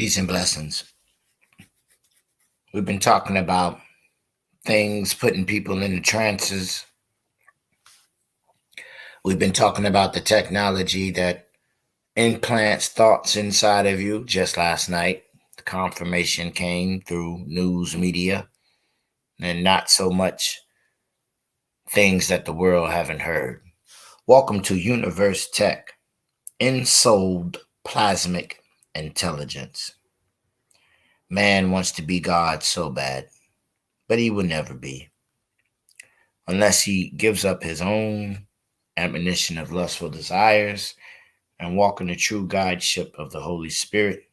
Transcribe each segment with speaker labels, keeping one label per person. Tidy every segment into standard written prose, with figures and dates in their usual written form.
Speaker 1: Peace and blessings. We've been talking about things putting people into trances. We've been talking about the technology that implants thoughts inside of you. Just last night, the confirmation came through news media and not so much things that the world haven't heard. Welcome to Universe Tech, Ensouled Plasmic Intelligence. Man wants to be God so bad, but he will never be, unless he gives up his own admonition of lustful desires and walk in the true guideship of the Holy Spirit,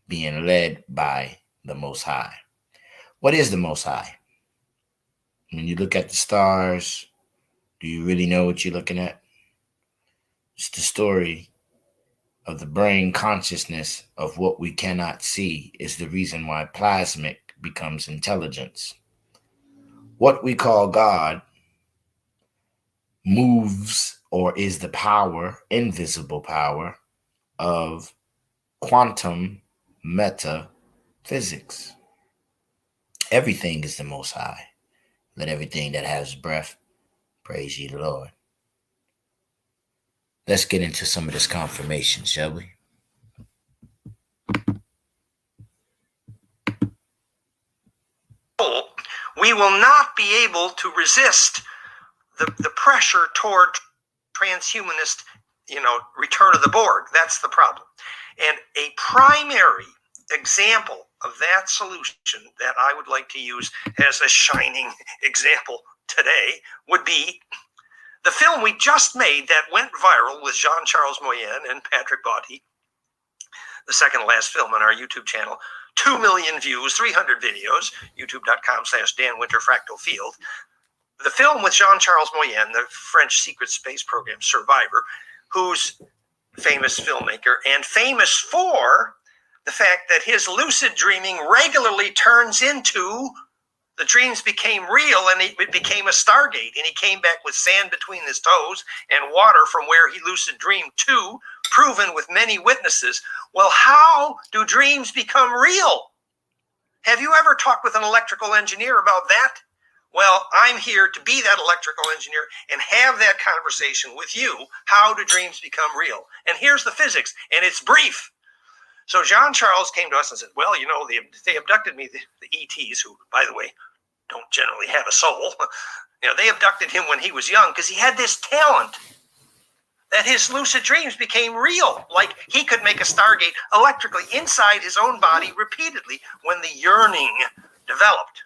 Speaker 1: being led by the Most High. What is the Most High? When you look at the stars, do you really know what you're looking at? It's the story of the brain consciousness of what we cannot see is the reason why plasmic becomes intelligence. What we call God moves or is the power, invisible power, of quantum metaphysics. Everything is the Most High. Let everything that has breath praise ye the Lord. Let's get into some of this confirmation, shall we?
Speaker 2: We will not be able to resist the pressure toward transhumanist, return of the Borg. That's the problem. And a primary example of that solution that I would like to use as a shining example today would be the film we just made that went viral with Jean-Charles Moyen and Patrick Botti, the second to last film on our YouTube channel. 2 million views, 300 videos, youtube.com/Dan Winter Fractal Field. The film with Jean-Charles Moyen, the French secret space program survivor, who's famous filmmaker and famous for the fact that his lucid dreaming regularly turns into the dreams became real and it became a Stargate, and he came back with sand between his toes and water from where he lucid dreamed to, proven with many witnesses. Well, how do dreams become real? Have you ever talked with an electrical engineer about that? Well, I'm here to be that electrical engineer and have that conversation with you. How do dreams become real? And here's the physics, and it's brief. So Jean-Charles came to us and said, well, they abducted me, the ETs, who, by the way, don't generally have a soul. They abducted him when he was young because he had this talent that his lucid dreams became real. Like he could make a Stargate electrically inside his own body repeatedly when the yearning developed.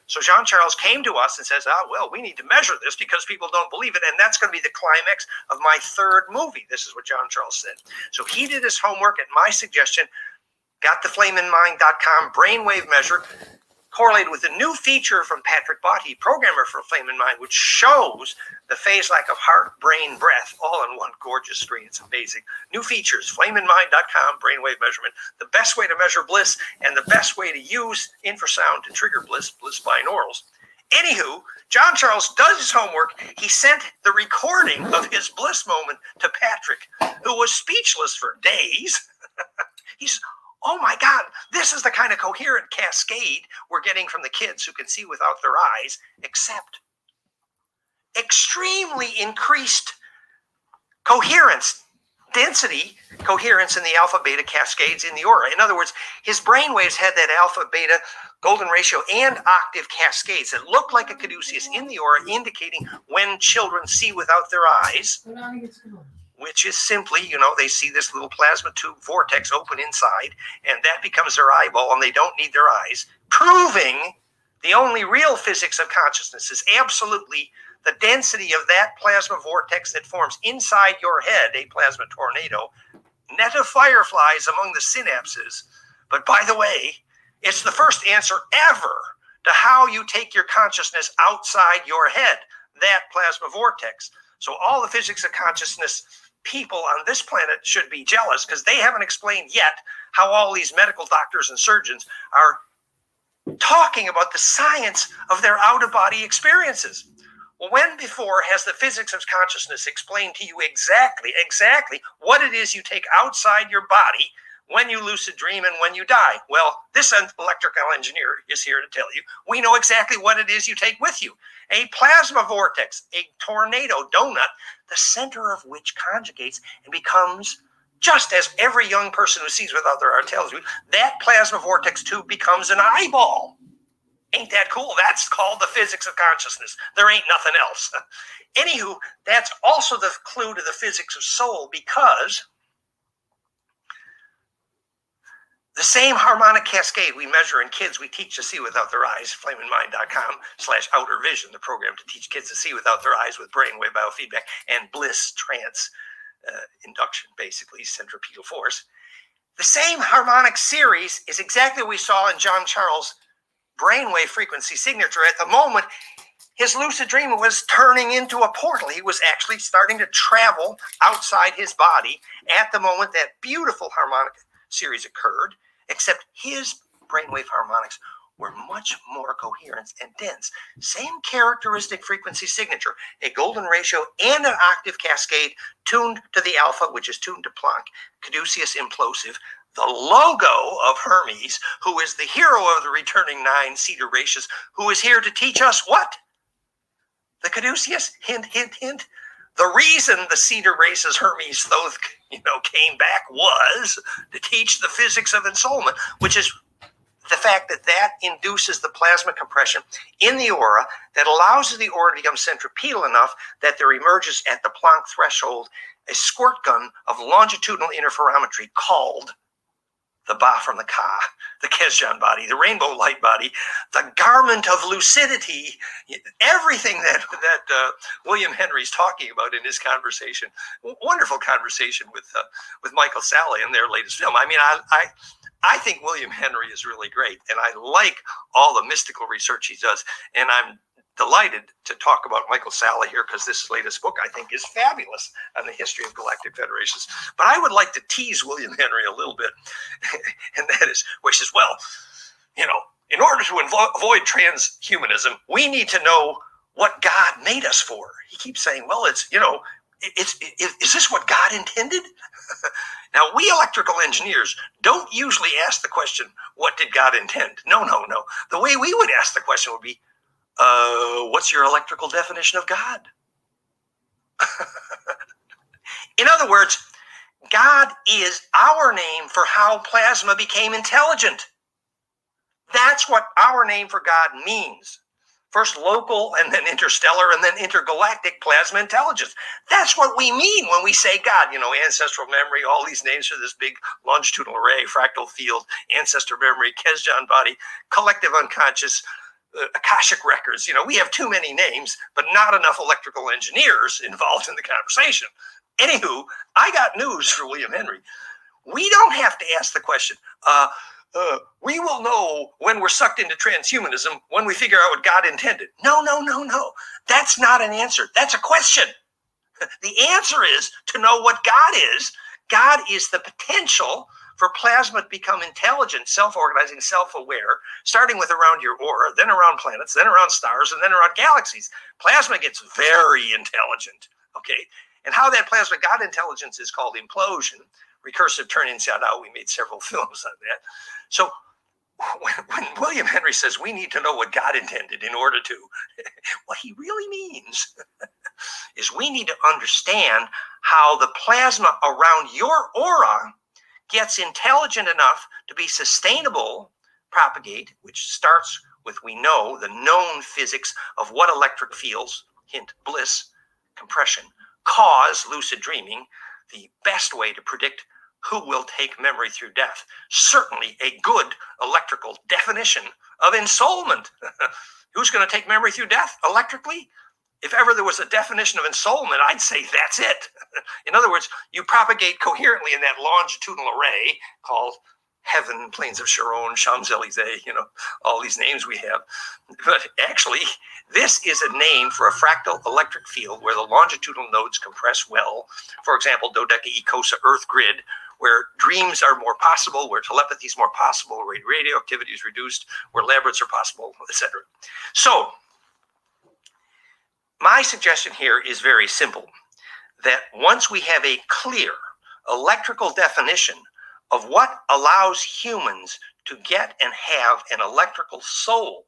Speaker 2: So Jean-Charles came to us and says, we need to measure this because people don't believe it. And that's going to be the climax of my third movie. This is what Jean-Charles said. So he did his homework at my suggestion, got the flameinmind.com brainwave measure, correlated with a new feature from Patrick Botti, programmer for Flame in Mind, which shows the phase lack of heart, brain, breath, all on one gorgeous screen. It's amazing. New features, flameinmind.com, brainwave measurement, the best way to measure bliss and the best way to use infrasound to trigger bliss binaurals. Anywho, Jean-Charles does his homework. He sent the recording of his bliss moment to Patrick, who was speechless for days. He's, oh my God, this is the kind of coherent cascade we're getting from the kids who can see without their eyes, except extremely increased coherence, density, coherence in the alpha-beta cascades in the aura. In other words, his brainwaves had that alpha-beta golden ratio and octave cascades that looked like a caduceus in the aura, indicating when children see without their eyes, which is simply, they see this little plasma tube vortex open inside, and that becomes their eyeball, and they don't need their eyes, proving the only real physics of consciousness is absolutely the density of that plasma vortex that forms inside your head, a plasma tornado, net of fireflies among the synapses. But by the way, it's the first answer ever to how you take your consciousness outside your head, that plasma vortex. So all the physics of consciousness people on this planet should be jealous because they haven't explained yet how all these medical doctors and surgeons are talking about the science of their out-of-body experiences. Well, when before has the physics of consciousness explained to you exactly what it is you take outside your body when you lucid dream and when you die. Well, this electrical engineer is here to tell you, we know exactly what it is you take with you. A plasma vortex, a tornado donut, the center of which conjugates and becomes, just as every young person who sees without their eye tells you, that plasma vortex tube becomes an eyeball. Ain't that cool? That's called the physics of consciousness. There ain't nothing else. Anywho, that's also the clue to the physics of soul, because the same harmonic cascade we measure in kids we teach to see without their eyes, flameandmind.com/outer vision, the program to teach kids to see without their eyes with brainwave biofeedback and bliss trance induction, basically, centripetal force. The same harmonic series is exactly what we saw in John Charles' brainwave frequency signature. At the moment his lucid dream was turning into a portal, he was actually starting to travel outside his body at the moment that beautiful harmonic series occurred, except his brainwave harmonics were much more coherent and dense. Same characteristic frequency signature, a golden ratio and an octave cascade tuned to the alpha, which is tuned to Planck, caduceus implosive, the logo of Hermes, who is the hero of the returning 9 Cedar races, who is here to teach us what? The caduceus, hint, hint, hint. The reason the Cedar races Hermes Thoth, came back was to teach the physics of ensoulment, which is the fact that induces the plasma compression in the aura that allows the aura to become centripetal enough that there emerges at the Planck threshold a squirt gun of longitudinal interferometry called the Ba from the Ka, the Kesjan body, the rainbow light body, the garment of lucidity, everything that William Henry's talking about in his conversation. Wonderful conversation with Michael Salla in their latest film. I mean, I think William Henry is really great, and I like all the mystical research he does, and I'm delighted to talk about Michael Salla here because this latest book, I think, is fabulous on the history of galactic federations. But I would like to tease William Henry a little bit, and that is where he says, well, in order to avoid transhumanism, we need to know what God made us for. He keeps saying, well, is this what God intended? Now, we electrical engineers don't usually ask the question, what did God intend? No. The way we would ask the question would be, what's your electrical definition of God? In other words, God is our name for how plasma became intelligent. That's what our name for God means. First local, and then interstellar, and then intergalactic plasma intelligence. That's what we mean when we say God. Ancestral memory, all these names for this big longitudinal array, fractal field, ancestor memory, Kesjan body, collective unconscious, Akashic records. We have too many names, but not enough electrical engineers involved in the conversation. Anywho, I got news for William Henry. We don't have to ask the question, we will know when we're sucked into transhumanism when we figure out what God intended. No. That's not an answer. That's a question. The answer is to know what God is. God is the potential for plasma to become intelligent, self-organizing, self-aware, starting with around your aura, then around planets, then around stars, and then around galaxies. Plasma gets very intelligent, okay? And how that plasma got intelligence is called implosion, recursive turn inside out. We made several films on that. So when William Henry says we need to know what God intended in order to, what he really means is we need to understand how the plasma around your aura gets intelligent enough to be sustainable, propagate, which starts with, we know, the known physics of what electric fields, hint, bliss, compression, cause lucid dreaming, the best way to predict who will take memory through death. Certainly a good electrical definition of ensoulment. Who's going to take memory through death electrically? If ever there was a definition of ensoulment, I'd say that's it. In other words, you propagate coherently in that longitudinal array called heaven, plains of Sharon, Champs-Élysées, all these names we have. But actually, this is a name for a fractal electric field where the longitudinal nodes compress well. For example, dodecaecosa Earth grid, where dreams are more possible, where telepathy is more possible, where radioactivity is reduced, where labyrinths are possible, etc. So, my suggestion here is very simple, that once we have a clear electrical definition of what allows humans to get and have an electrical soul,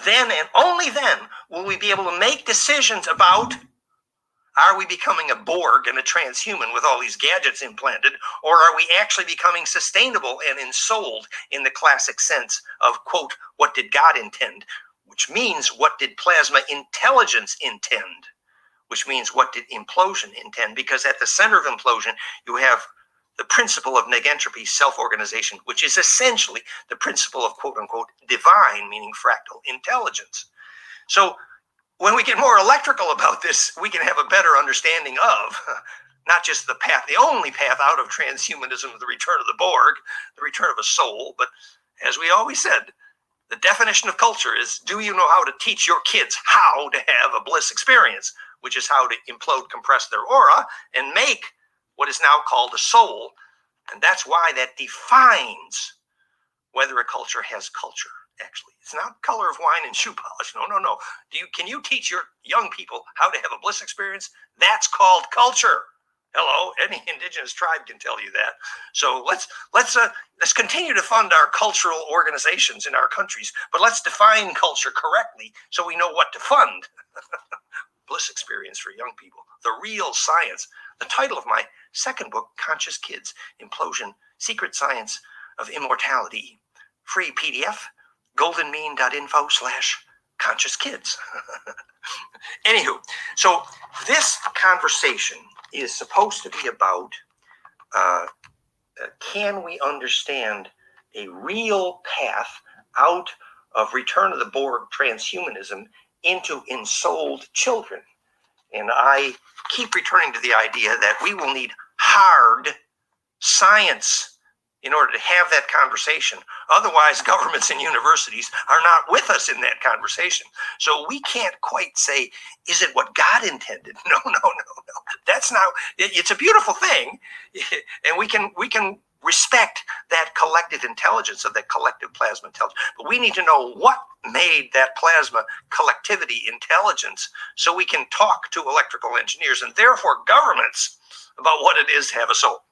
Speaker 2: then and only then will we be able to make decisions about, are we becoming a Borg and a transhuman with all these gadgets implanted, or are we actually becoming sustainable and ensouled in the classic sense of, quote, what did God intend? Which means, what did plasma intelligence intend? Which means, what did implosion intend? Because at the center of implosion, you have the principle of negentropy, self-organization, which is essentially the principle of, quote unquote, divine, meaning fractal intelligence. So when we get more electrical about this, we can have a better understanding of not just the path, the only path out of transhumanism, the return of the Borg, the return of a soul, but as we always said, the definition of culture is, do you know how to teach your kids how to have a bliss experience, which is how to implode, compress their aura, and make what is now called a soul. And that's why that defines whether a culture has culture, actually. It's not color of wine and shoe polish. No. Can you teach your young people how to have a bliss experience? That's called culture. Hello, any indigenous tribe can tell you that. So let's continue to fund our cultural organizations in our countries, but let's define culture correctly so we know what to fund. Bliss experience for young people, the real science. The title of my second book, Conscious Kids, Implosion, Secret Science of Immortality. Free PDF, goldenmean.info/conscious kids. Anywho, so this conversation is supposed to be about, can we understand a real path out of return of the Borg transhumanism into ensouled children? And I keep returning to the idea that we will need hard science in order to have that conversation. Otherwise, governments and universities are not with us in that conversation. So we can't quite say, is it what God intended? No. That's not, it's a beautiful thing. And we can respect that collective intelligence of that collective plasma intelligence. But we need to know what made that plasma collectivity intelligence so we can talk to electrical engineers and therefore governments about what it is to have a soul.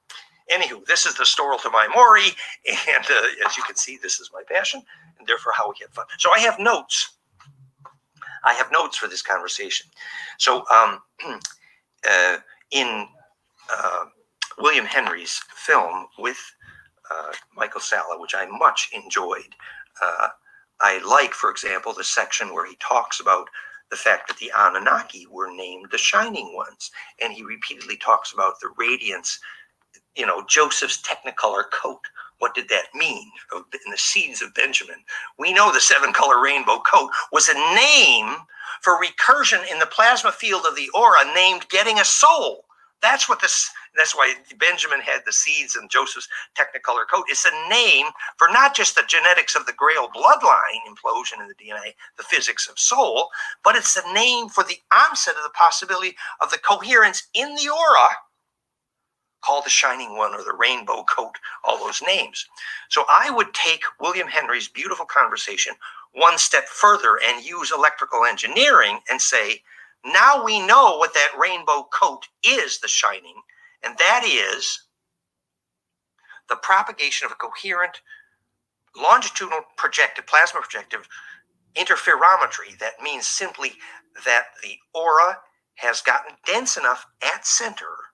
Speaker 2: Anywho, this is the story to my Mori, and as you can see, this is my passion, and therefore how we have fun. So I have notes. I have notes for this conversation. So in William Henry's film with Michael Salla, which I much enjoyed, I like, for example, the section where he talks about the fact that the Anunnaki were named the Shining Ones, and he repeatedly talks about the radiance, Joseph's technicolor coat. What did that mean? In the seeds of Benjamin. We know the 7-color rainbow coat was a name for recursion in the plasma field of the aura named getting a soul. That's why Benjamin had the seeds and Joseph's technicolor coat. It's a name for not just the genetics of the Grail bloodline implosion in the DNA, the physics of soul, but it's the name for the onset of the possibility of the coherence in the aura called the Shining One or the Rainbow Coat, all those names. So I would take William Henry's beautiful conversation one step further and use electrical engineering and say, now we know what that rainbow coat is, the shining, and that is the propagation of a coherent longitudinal projective, plasma projective interferometry. That means simply that the aura has gotten dense enough at center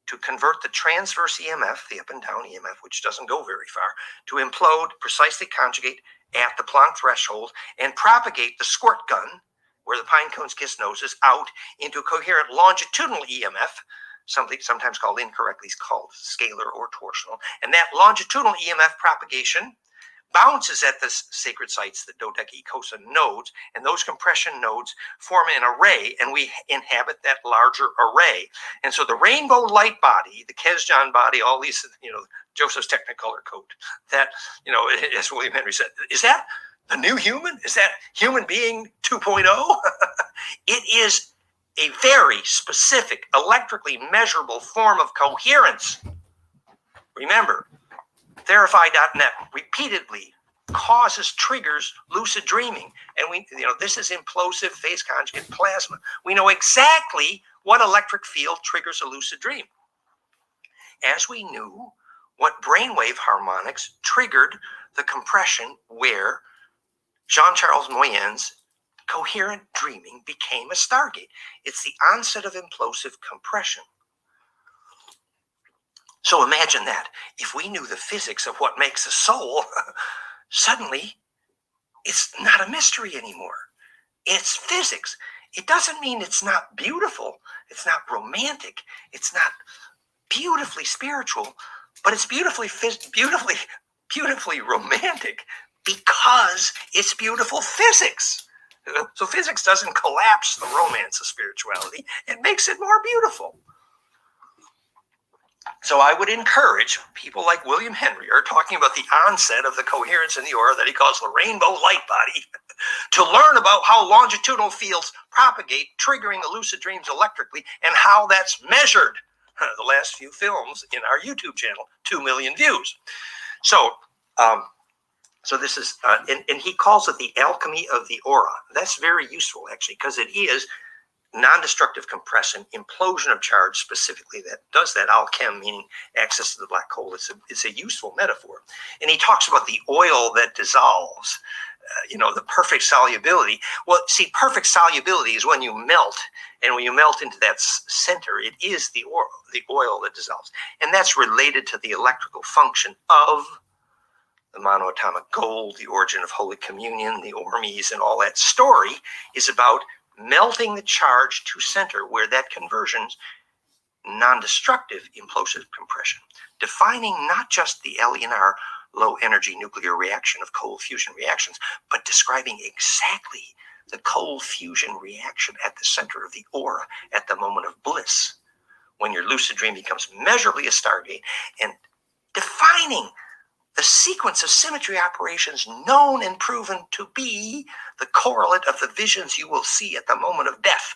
Speaker 2: to convert the transverse EMF, the up and down EMF, which doesn't go very far, to implode, precisely conjugate at the Planck threshold, and propagate the squirt gun, where the pine cone's kiss noses, out into a coherent longitudinal EMF, something sometimes called incorrectly called scalar or torsional. And that longitudinal EMF propagation bounces at the sacred sites, the dodecacosa nodes, and those compression nodes form an array, and we inhabit that larger array. And so the rainbow light body, the Kesjan body, all these, Joseph's technicolor coat, that, as William Henry said, is that the new human? Is that human being 2.0? It is a very specific, electrically measurable form of coherence. Remember, Therify.net repeatedly triggers lucid dreaming. And this is implosive phase conjugate plasma. We know exactly what electric field triggers a lucid dream. As we knew what brainwave harmonics triggered the compression where Jean-Charles Moyen's coherent dreaming became a stargate. It's the onset of implosive compression. So imagine that. If we knew the physics of what makes a soul, suddenly it's not a mystery anymore. It's physics. It doesn't mean it's not beautiful. It's not romantic. It's not beautifully spiritual, but it's beautifully romantic because it's beautiful physics. So physics doesn't collapse the romance of spirituality. It makes it more beautiful. So I would encourage people like William Henry are talking about the onset of the coherence in the aura that he calls the rainbow light body to learn about how longitudinal fields propagate, triggering the lucid dreams electrically, and how that's measured. The last few films in our YouTube channel, 2 million views. So this is, and he calls it the alchemy of the aura. That's very useful, actually, because it is non-destructive compression, implosion of charge specifically that does that. Alchem, meaning access to the black hole. It's a useful metaphor. And he talks about the oil that dissolves, the perfect solubility. Well, see, perfect solubility is when you melt, and when you melt into that center, it is the oil that dissolves. And that's related to the electrical function of the monoatomic gold, the origin of Holy Communion, the Ormes, and all that story is about melting the charge to center, where that conversion's non-destructive implosive compression, defining not just the LENR low energy nuclear reaction of cold fusion reactions, but describing exactly the cold fusion reaction at the center of the aura at the moment of bliss, when your lucid dream becomes measurably a stargate, and defining the sequence of symmetry operations known and proven to be the correlate of the visions you will see at the moment of death.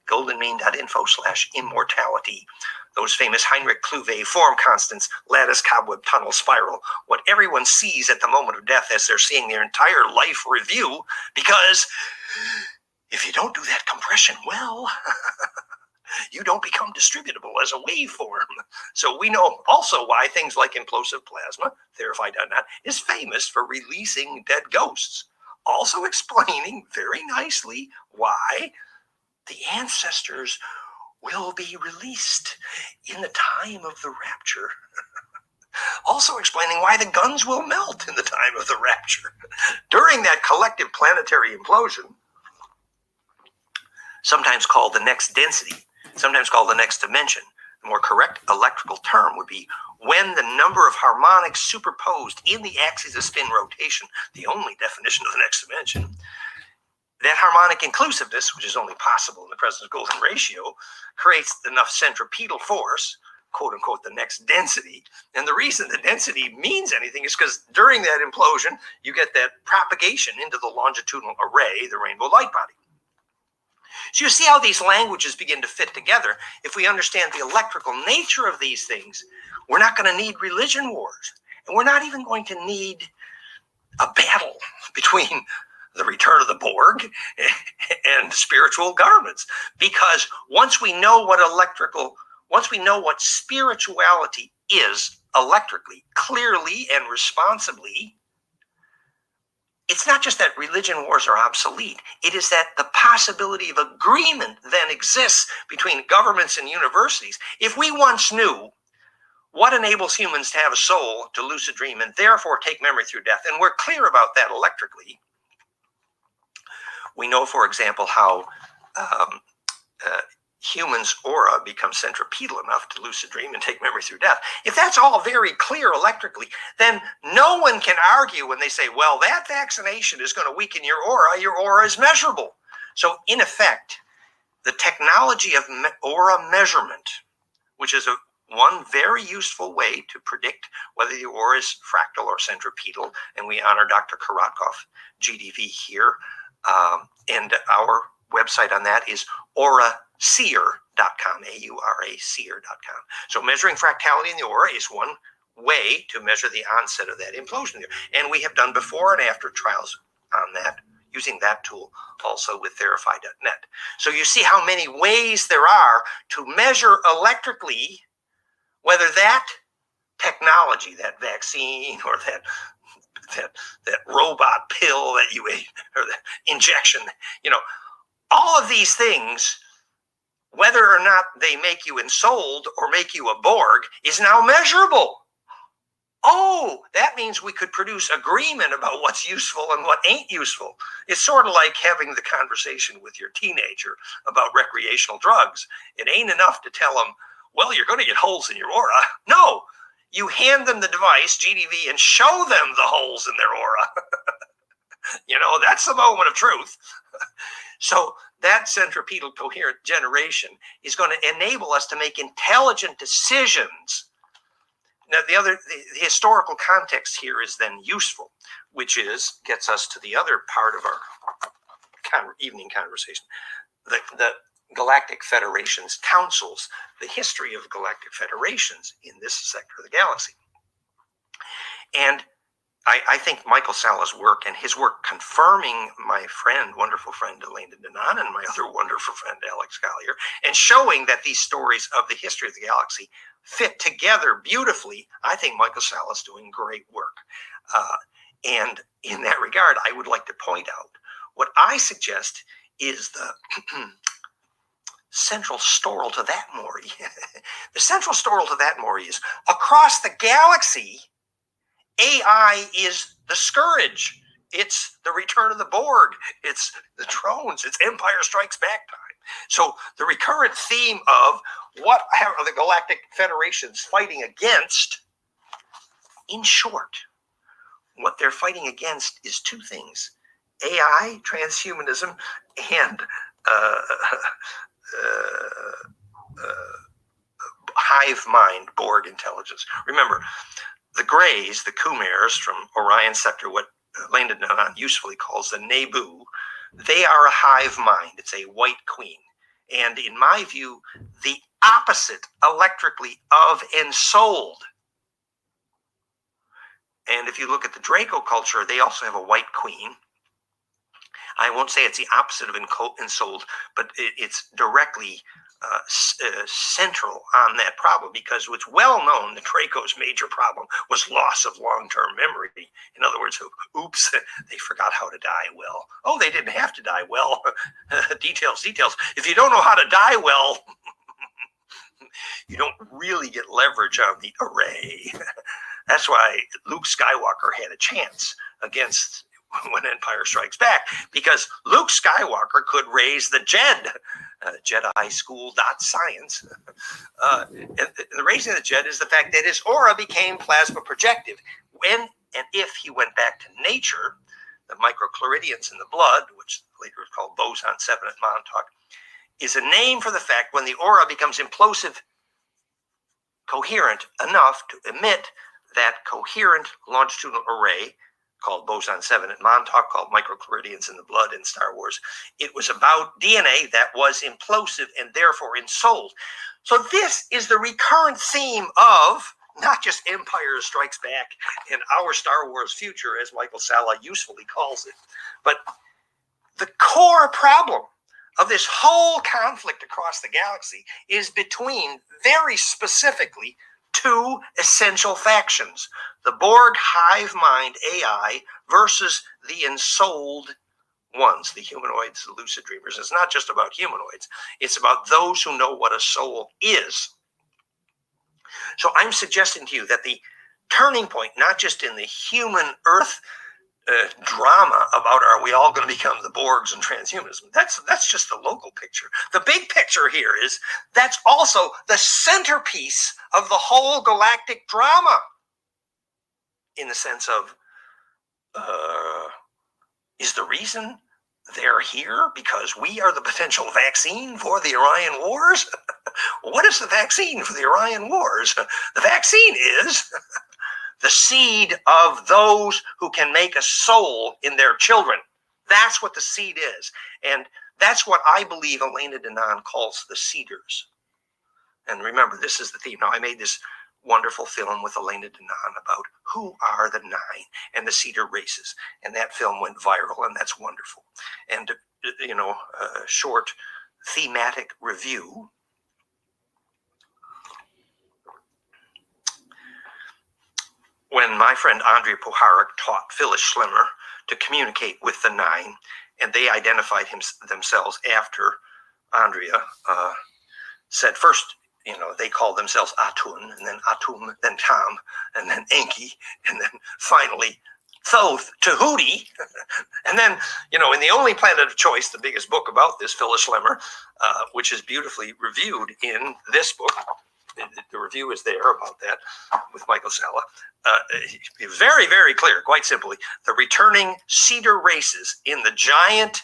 Speaker 2: goldenmean.info/immortality. Those famous Heinrich Kluge form constants, lattice, cobweb, tunnel, spiral, what everyone sees at the moment of death as they're seeing their entire life review, because if you don't do that compression well, you don't become distributable as a waveform. So we know also why things like implosive plasma, Theraphi.net, is famous for releasing dead ghosts. Also explaining very nicely why the ancestors will be released in the time of the rapture. Also explaining why the guns will melt in the time of the rapture. During that collective planetary implosion, sometimes called the next density, sometimes called the next dimension. The more correct electrical term would be when the number of harmonics superposed in the axis of spin rotation, the only definition of the next dimension, that harmonic inclusiveness, which is only possible in the presence of golden ratio, creates enough centripetal force, quote unquote, the next density. And the reason the density means anything is because during that implosion, you get that propagation into the longitudinal array, the rainbow light body. So you see how these languages begin to fit together. If we understand the electrical nature of these things, we're not going to need religion wars. And we're not even going to need a battle between the return of the Borg and spiritual governments. Because once we know what spirituality is electrically, clearly and responsibly, it's not just that religion wars are obsolete. It is that the possibility of agreement then exists between governments and universities. If we once knew what enables humans to have a soul, to lucid dream, and therefore take memory through death, and we're clear about that electrically, we know, for example, how humans' aura becomes centripetal enough to lucid dream and take memory through death. If that's all very clear electrically, then no one can argue when they say, well, that vaccination is going to weaken your aura is measurable. So in effect, the technology of aura measurement, which is one very useful way to predict whether the aura is fractal or centripetal, and we honor Dr. Karatkov, GDV here, and our website on that is auraseer.com, AURASEER.com. So measuring fractality in the aura is one way to measure the onset of that implosion there. And we have done before and after trials on that, using that tool also with Theraphi.net. So you see how many ways there are to measure electrically whether that technology, that vaccine or that robot pill that you ate or the injection, all of these things, whether or not they make you ensouled or make you a Borg, is now measurable. Oh, that means we could produce agreement about what's useful and what ain't useful. It's sort of like having the conversation with your teenager about recreational drugs. It ain't enough to tell them, well, you're going to get holes in your aura. No, you hand them the device, GDV, and show them the holes in their aura. That's the moment of truth. So that centripetal coherent generation is going to enable us to make intelligent decisions. Now, the historical context here is then useful, which gets us to the other part of our evening conversation. The Galactic Federation's councils, the history of galactic federations in this sector of the galaxy. And I think Michael Sala's work and his work confirming my wonderful friend Elaine Denon and my other wonderful friend Alex Collier, and showing that these stories of the history of the galaxy fit together beautifully, I think Michael Sala is doing great work. And in that regard, I would like to point out what I suggest is the central story to that, Maury. The central story to that, Maury, is across the galaxy, AI is the scourge. It's the return of the Borg. It's the drones. It's Empire Strikes Back time. So the recurrent theme of what are the Galactic Federations fighting against, in short, what they're fighting against is two things: AI, transhumanism, and hive mind, Borg intelligence. Remember, the Greys, the Khmers from Orion Sector, what Elaine Denon usefully calls the Nebu, they are a hive mind. It's a white queen. And in my view, the opposite electrically of Ensouled. And if you look at the Draco culture, they also have a white queen. I won't say it's the opposite of Ensouled, but it's directly central on that problem, because it's well known that Draco's major problem was loss of long-term memory. In other words, oops, they forgot how to die well. Oh, they didn't have to die well. Details. If you don't know how to die well, you don't really get leverage on the array. That's why Luke Skywalker had a chance against when Empire Strikes Back, because Luke Skywalker could raise the Jed, Jedi School.Science. And the raising of the Jed is the fact that his aura became plasma projective. When and if he went back to nature, the microchloridians in the blood, which later is called boson 7 at Montauk, is a name for the fact when the aura becomes implosive, coherent enough to emit that coherent longitudinal array called boson 7 at Montauk, called microchloridians in the blood in Star Wars. It was about DNA that was implosive and therefore ensouled. So this is the recurrent theme of not just Empire Strikes Back and our Star Wars future, as Michael Sala usefully calls it, but the core problem of this whole conflict across the galaxy is between, very specifically, two essential factions: the Borg hive mind AI versus the ensouled ones, the humanoids, the lucid dreamers. It's not just about humanoids. It's about those who know what a soul is. So I'm suggesting to you that the turning point, not just in the human Earth drama about are we all going to become the Borgs and transhumanism, that's just the local picture. The big picture here is that's also the centerpiece of the whole galactic drama, in the sense of is the reason they're here because we are the potential vaccine for the Orion Wars? What is the vaccine for the Orion Wars? The vaccine is the seed of those who can make a soul in their children. That's what the seed is. And that's what I believe Elena Denon calls the seeders. And remember, this is the theme. Now, I made this wonderful film with Elena Denon about who are the 9 and the seeder races. And that film went viral, and that's wonderful. And, a short thematic review. when my friend Andrea Puharich taught Phyllis Schlemmer to communicate with the nine, and they identified themselves after Andrea said first, they called themselves Atun, and then Atum, then Tam, and then Enki, and then finally Thoth, Tahuti. And then, in The Only Planet of Choice, the biggest book about this, Phyllis Schlemmer, which is beautifully reviewed in this book. The review is there about that with Michael Salla. It was very, very clear, quite simply, the returning cedar races in the giant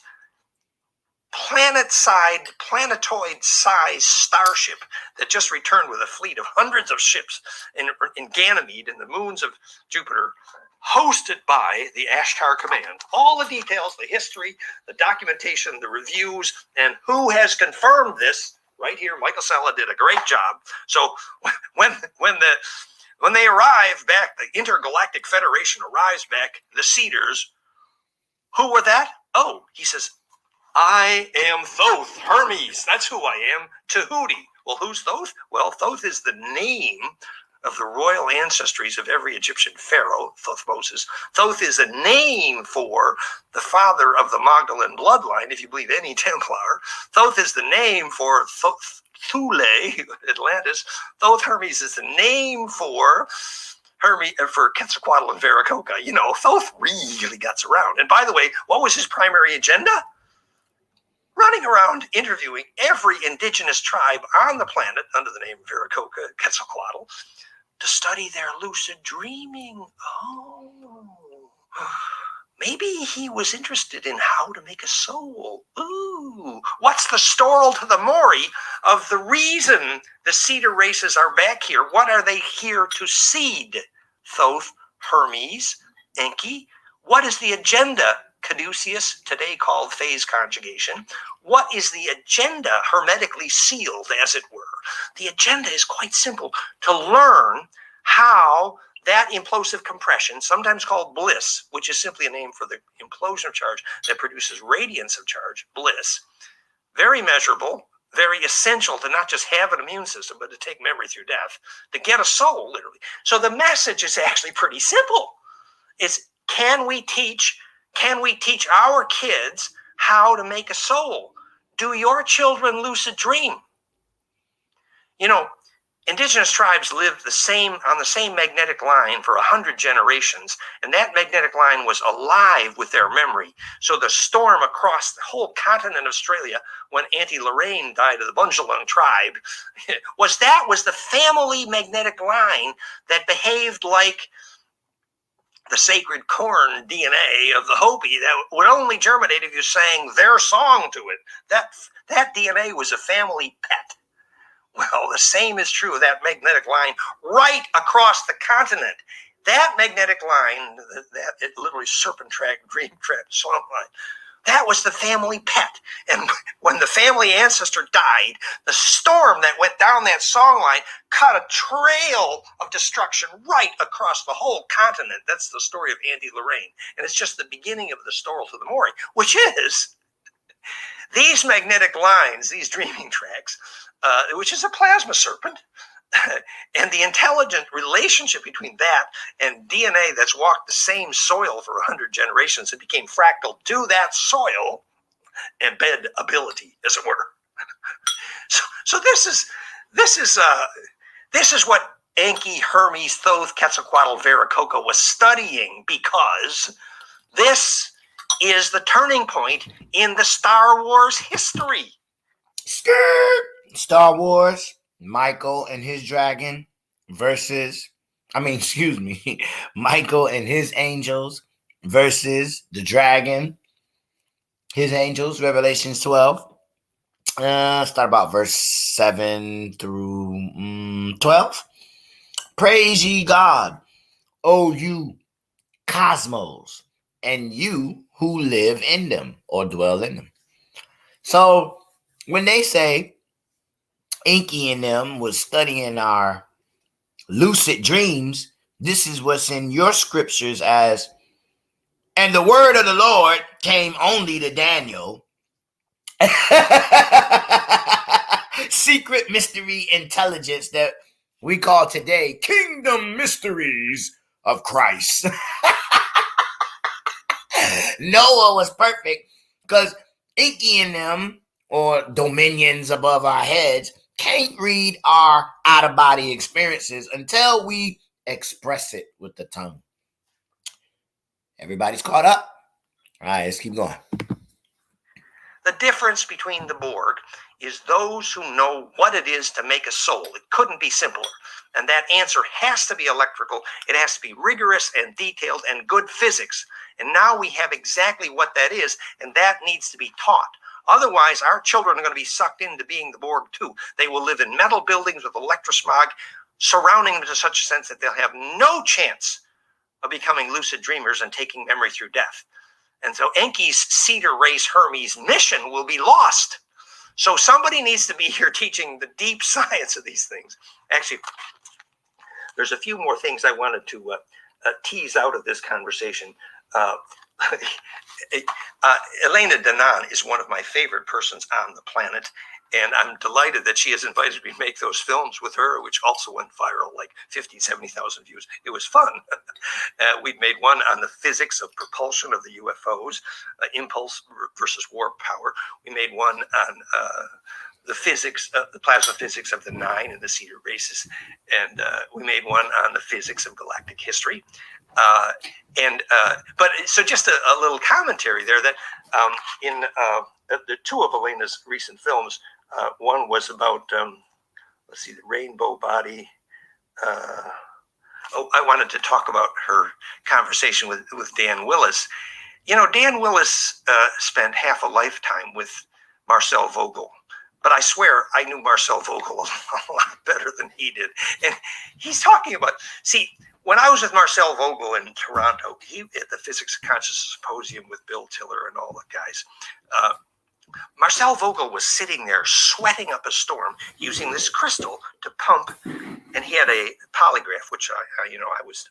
Speaker 2: planetoid-sized starship that just returned with a fleet of hundreds of ships in Ganymede and the moons of Jupiter, hosted by the Ashtar Command. All the details, the history, the documentation, the reviews, and who has confirmed this right here. Michael Salla did a great job. So when they arrive back, the Intergalactic Federation arrives back, the Cedars, who were that? Oh, he says, I am Thoth, Hermes. That's who I am. Tahuti. Well, who's Thoth? Well, Thoth is the name of the royal ancestries of every Egyptian pharaoh, Thothmosis. Thoth is a name for the father of the Magdalene bloodline, if you believe any Templar. Thoth is the name for Thule, Atlantis. Thoth Hermes is the name for Quetzalcoatl and Veracocha. Thoth really gets around. And by the way, what was his primary agenda? Running around interviewing every indigenous tribe on the planet under the name of Veracocha, Quetzalcoatl, to study their lucid dreaming. Oh, maybe he was interested in how to make a soul. Ooh, what's the story to the Mori of the reason the cedar races are back here? What are they here to seed? Thoth, Hermes, Enki. What is the agenda? Caduceus, today called phase conjugation. What is the agenda, hermetically sealed, as it were? The agenda is quite simple: to learn how that implosive compression, sometimes called bliss, which is simply a name for the implosion of charge that produces radiance of charge, bliss, very measurable, very essential to not just have an immune system, but to take memory through death, to get a soul, literally. So the message is actually pretty simple. It's, can we teach our kids how to make a soul? Do your children lucid dream? Indigenous tribes lived on the same magnetic line for 100 generations, and that magnetic line was alive with their memory. So the storm across the whole continent of Australia when Auntie Lorraine died of the Bundjalung tribe was the family magnetic line that behaved like the sacred corn DNA of the Hopi that would only germinate if you sang their song to it. That DNA was a family pet. Well, the same is true of that magnetic line right across the continent. That magnetic line, that literally serpent track, dream track, song line, that was the family pet. And when the family ancestor died, the storm that went down that song line cut a trail of destruction right across the whole continent. That's the story of Auntie Lorraine. And it's just the beginning of the story to the Mori, which is these magnetic lines, these dreaming tracks, which is a plasma serpent, and the intelligent relationship between that and DNA that's walked the same soil for 100 generations and became fractal to that soil, embed ability, as it were. So this is what Enki, Hermes, Thoth, Quetzalcoatl, Veracocha was studying, because this is the turning point in the Star Wars history.
Speaker 1: Star Wars, Michael and his dragon versus, Michael and his angels versus the dragon, his angels, Revelations 12. Start about verse 7 through 12. Praise ye God, O you cosmos, and you who live in them or dwell in them. So when they say Enki and them was studying our lucid dreams, this is what's in your scriptures as, and the word of the Lord came only to Daniel. Secret mystery intelligence that we call today kingdom mysteries of Christ. Noah was perfect because Inky and them, or dominions above our heads, can't read our out-of-body experiences until we express it with the tongue. Everybody's caught up? All right, let's keep going.
Speaker 2: The difference between the Borg is those who know what it is to make a soul. It couldn't be simpler. And that answer has to be electrical. It has to be rigorous and detailed and good physics. And now we have exactly what that is, and that needs to be taught. Otherwise, our children are going to be sucked into being the Borg too. They will live in metal buildings with electrosmog surrounding them to such a sense that they'll have no chance of becoming lucid dreamers and taking memory through death. And so Enki's Cedar Race Hermes mission will be lost. So somebody needs to be here teaching the deep science of these things. Actually, there's a few more things I wanted to tease out of this conversation. Elena Danaan is one of my favorite persons on the planet. And I'm delighted that she has invited me to make those films with her, which also went viral, like 50, 70,000 views. It was fun. We'd made one on the physics of propulsion of the UFOs, impulse versus warp power. We made one on the physics, the plasma physics of the nine and the Cedar races. And we made one on the physics of galactic history. But so just a little commentary there that in the two of Elena's recent films, one was about, let's see, the rainbow body. I wanted to talk about her conversation with Dan Willis. You know, Dan Willis spent half a lifetime with Marcel Vogel. But I swear I knew Marcel Vogel a lot better than he did. And he's talking about, see, when I was with Marcel Vogel in Toronto, he at the Physics of Consciousness Symposium with Bill Tiller and all the guys, Marcel Vogel was sitting there sweating up a storm using this crystal to pump, and he had a polygraph, which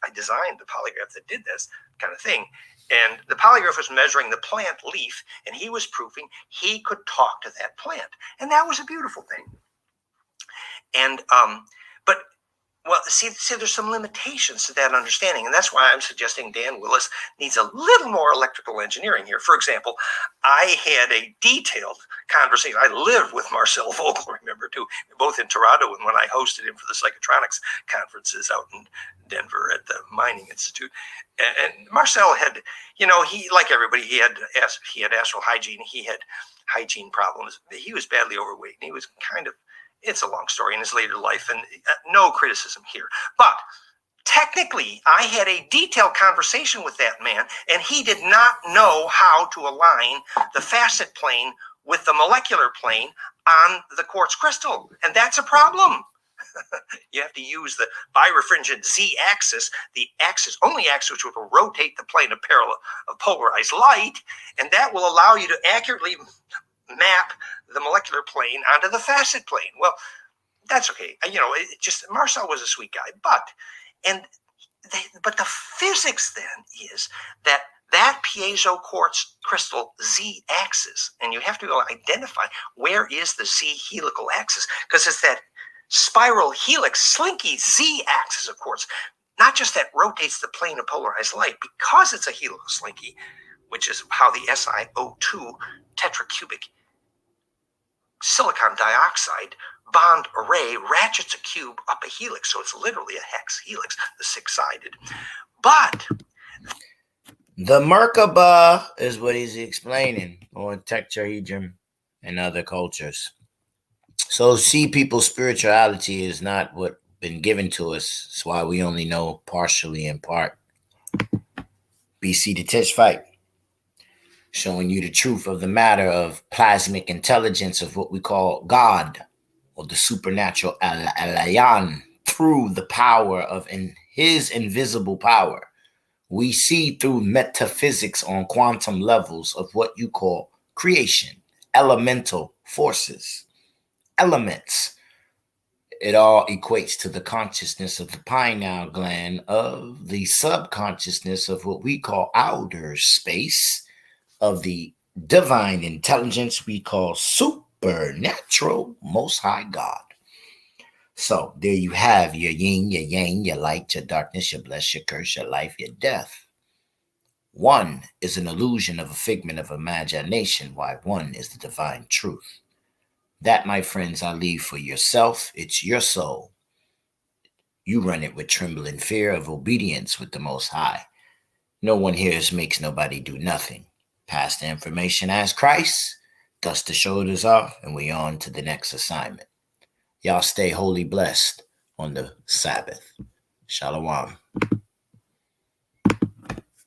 Speaker 2: I designed the polygraph that did this kind of thing. And the polygraph was measuring the plant leaf, and he was proving he could talk to that plant. And that was a beautiful thing. And, well, see, there's some limitations to that understanding. And that's why I'm suggesting Dan Willis needs a little more electrical engineering here. For example, I had a detailed conversation. I lived with Marcel Vogel, remember, too, both in Toronto and when I hosted him for the psychotronics conferences out in Denver at the Mining Institute. And Marcel had, he, like everybody, he had astral hygiene. He had hygiene problems. He was badly overweight, and he was kind of, it's a long story in his later life, and no criticism here. But technically, I had a detailed conversation with that man, and he did not know how to align the facet plane with the molecular plane on the quartz crystal. And that's a problem. You have to use the birefringent z-axis, the only axis which will rotate the plane of polarized light, and that will allow you to accurately map the molecular plane onto the facet plane. Well, that's okay. Marcel was a sweet guy, but the physics then is that piezo quartz crystal z-axis, and you have to identify where is the z helical axis, because it's that spiral helix slinky z-axis of quartz, not just that rotates the plane of polarized light, because it's a helical slinky, which is how the SiO2 tetracubic silicon dioxide bond array ratchets a cube up a helix. So it's literally a hex helix, the six-sided. But
Speaker 1: the Merkaba is what he's explaining, or tetrahedron and other cultures. So see, people's spirituality is not what been given to us. That's why we only know partially in part. BC the Test Fight, showing you the truth of the matter of plasmic intelligence of what we call God, or the supernatural Alayan, through the power of his invisible power. We see through metaphysics on quantum levels of what you call creation, elemental forces, elements. It all equates to the consciousness of the pineal gland, of the subconsciousness of what we call outer space, of the divine intelligence we call supernatural most high God. So there you have your yin, your yang, your light, your darkness, your bless, your curse, your life, your death. One is an illusion of a figment of imagination, while one is the divine truth. That, my friends, I leave for yourself. It's your soul. You run it with trembling fear of obedience with the Most High. No one here makes nobody do nothing. Pass the information as Christ, dust the shoulders off, and we on to the next assignment. Y'all stay wholly blessed on the Sabbath. Shalom.